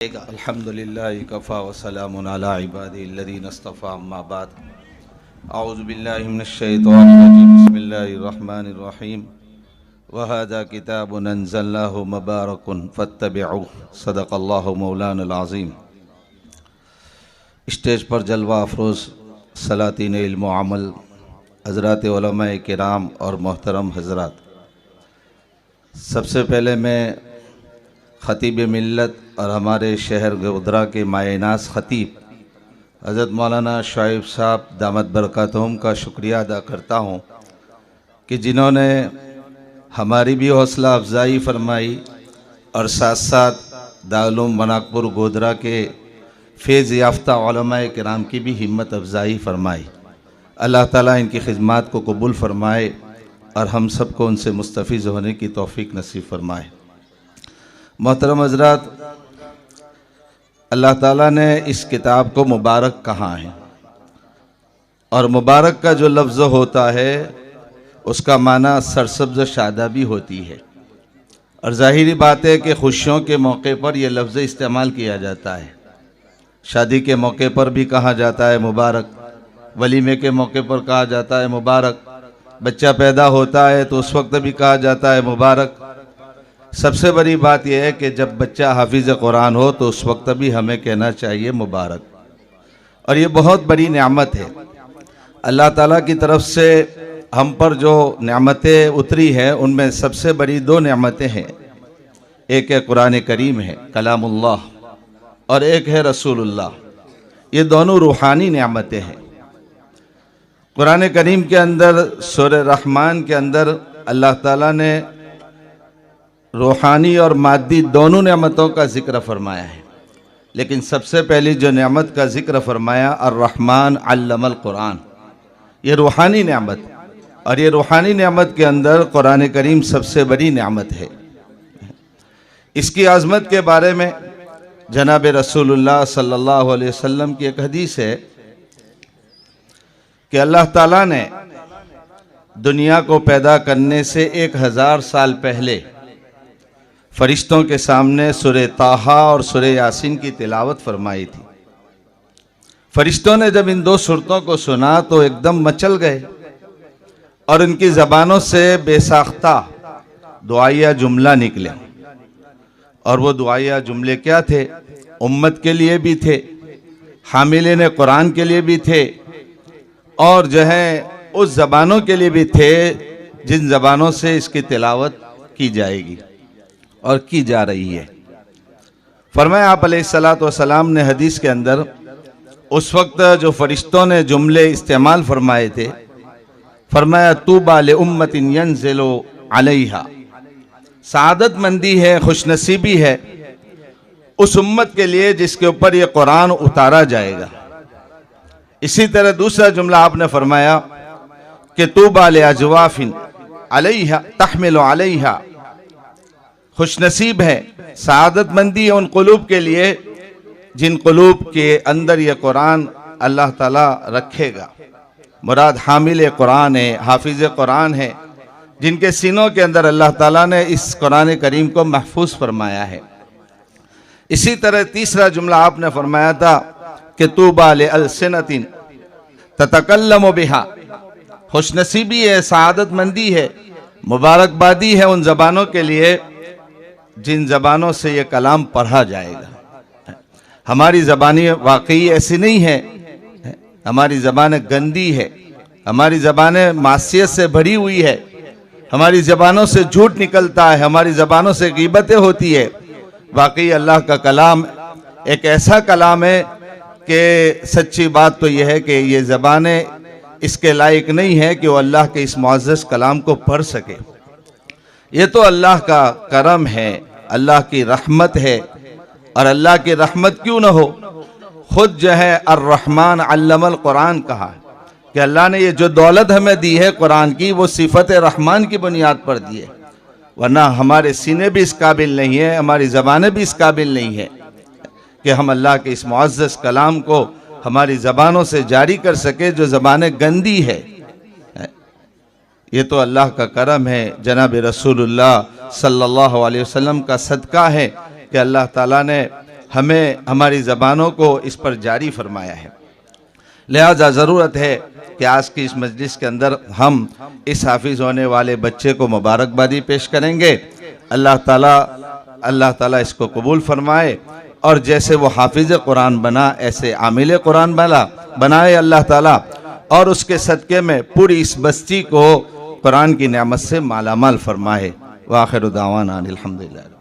अल्हम्दुलिल्लाह कफ़ा वसलामुन अला इबादिल्लज़ीना इस्तफ़ा अम्मा बाद अऊज़ु बिल्लाहि मिनश शैतानिर रजीम बिस्मिल्लाहिर रहमानिर रहीम व हाज़ा किताबुन अंज़लनाहु मुबारकुन फत्तबिऊहु सदक़ल्लाहु मौलानाल अज़ीम। स्टेज पर जलवा अफरोज़ सलातीन इल्म व अमल हज़रात उलमाए किराम और मोहतरम हज़रात, सबसे पहले मैं ख़तीब मिल्लत और हमारे शहर गोधरा के मायनास ख़तीब हज़रत मौलाना शुएब साहब दामत बरकातहुम का शुक्रिया अदा करता हूँ कि जिन्होंने हमारी भी हौसला अफजाई फरमाई और साथ साथ दारुल उलूम बनाकपुर गोधरा के फ़ैज़ याफ्ता उलमाए किराम की भी हिम्मत अफजाई फरमाई। अल्लाह ताला इनकी खिदमत को कबूल फरमाए और हम सबको उनसे मुस्तफ़ीज़ होने की तौफ़ीक नसीब फरमाए। मोहतरम हज़रात, अल्लाह ताला ने इस किताब को मुबारक कहा है और मुबारक का जो लफ्ज़ होता है उसका माना सरसब्ज़ शादाबी होती है और ज़ाहिरी बात है कि खुशियों के मौके पर यह लफ्ज़ इस्तेमाल किया जाता है। शादी के मौके पर भी कहा जाता है मुबारक, वलीमे के मौके पर कहा जाता है मुबारक, बच्चा पैदा होता है तो उस वक्त भी कहा जाता है मुबारक। सबसे बड़ी बात यह है कि जब बच्चा हाफिज़ कुरान हो तो उस वक्त भी हमें कहना चाहिए मुबारक, और ये बहुत बड़ी नेमत है। अल्लाह ताला की तरफ से हम पर जो नेमतें उतरी है उनमें सबसे बड़ी दो नेमतें हैं, एक है कुरान करीम है कलामुल्लाह और एक है रसूलुल्लाह। ये दोनों रूहानी नेमतें हैं। कुरान करीम के अंदर सूरह रहमान के अंदर अल्लाह ताला ने रूहानी और मादी दोनों नेमतों का जिक्र फरमाया है, लेकिन सबसे पहली जो नेमत का जिक्र फरमाया अर्रहमान अल्लमल कुरान, ये रूहानी नेमत, और ये रूहानी नेमत के अंदर कुरान करीम सबसे बड़ी नेमत है। इसकी आज़मत के बारे में जनाब रसूलुल्लाह सल्लल्लाहु अलैहि वसल्लम की एक हदीस है कि अल्लाह ताला ने दुनिया को पैदा करने से 1000 साल पहले फरिश्तों के सामने सूरह ताहा और सूरह यासीन की तिलावत फरमाई थी। फरिश्तों ने जब इन दो सूरतों को सुना तो एकदम मचल गए और उनकी ज़बानों से बेसाख्ता दुआया जुमला निकले, और वो दुआया जुमले क्या थे? उम्मत के लिए भी थे, हामिलीन कुरान के लिए भी थे, और जो है उस ज़बानों के लिए भी थे जिन ज़बानों से इसकी तिलावत की जाएगी और की जा रही है। फरमाया आप अलैहिस्सलातु वस्सलाम ने हदीस के अंदर उस वक्त जो फरिश्तों ने जुमले इस्तेमाल फरमाए थे, फरमाया तूबा ले उम्मतिन यंज़िलु अलैहा, सादत मंदी है, खुशनसीबी है उस उम्मत के लिए जिसके ऊपर ये कुरान उतारा जाएगा। इसी तरह दूसरा जुमला आपने फरमाया कि तूबा ले अजवाफिन अलैहा तहमिलु अलैहा, खुशनसीब है, सादत मंदी है उन कुलूब के लिए जिन कुलूब के अंदर ये कुरान अल्लाह ताला रखेगा। मुराद हामिल कुरान है, हाफिज कुरान है, जिनके सीनों के अंदर अल्लाह ताला ने इस कुरान करीम को महफूज फरमाया है। इसी तरह तीसरा जुमला आपने फरमाया था कि तूबा ले अलसिनतिन ततकल्लमु बिहा, खुशनसीबी है, सादत मंदी है, मुबारकबादी है उन ज़बानों के लिए जिन ज़बानों से ये कलाम पढ़ा जाएगा। हमारी ज़बानें वाकई ऐसी नहीं है, हमारी ज़बानें गंदी है, हमारी ज़बानें मासियत से भरी हुई है, हमारी ज़बानों से झूठ निकलता है, हमारी ज़बानों से गीबतें होती है। वाकई अल्लाह का कलाम एक ऐसा कलाम है कि सच्ची बात तो यह है कि ये ज़बानें इसके लायक नहीं है कि वो अल्लाह के इस मुअज़्ज़ज़ कलाम को पढ़ सके। ये तो अल्लाह का करम है, अल्लाह की रहमत है, और अल्लाह की रहमत क्यों न हो, खुद जो है अर्रहमान अल्लमल कुरान कहा कि अल्लाह ने ये जो दौलत हमें दी है कुरान की, वो सिफत रहमान की बुनियाद पर दी है, वरना हमारे सीने भी इस काबिल नहीं है, हमारी ज़बानें भी इस काबिल नहीं है कि हम अल्लाह के इस मुअज़्ज़ज़ कलाम को हमारी ज़बानों से जारी कर सके जो ज़बानें गंदी है। ये तो अल्लाह का करम है, जनाब रसूलुल्लाह सल्लल्लाहु अलैहि वसल्लम का सदका है कि अल्लाह ताला ने हमें हमारी ज़बानों को इस पर जारी फरमाया है। लिहाजा ज़रूरत है कि आज की इस मजलिस के अंदर हम इस हाफिज़ होने वाले बच्चे को मुबारकबादी पेश करेंगे। अल्लाह ताला इसको कबूल फरमाए और जैसे वो हाफिज़ कुरान बना ऐसे आमिल कुरान बनाए अल्लाह ताला, और उसके सदक़े में पूरी इस बस्ती को कुरान की नेमत से मालामाल फरमाए। व आखिर दावाना अनिल हम्दुलिल्लाह।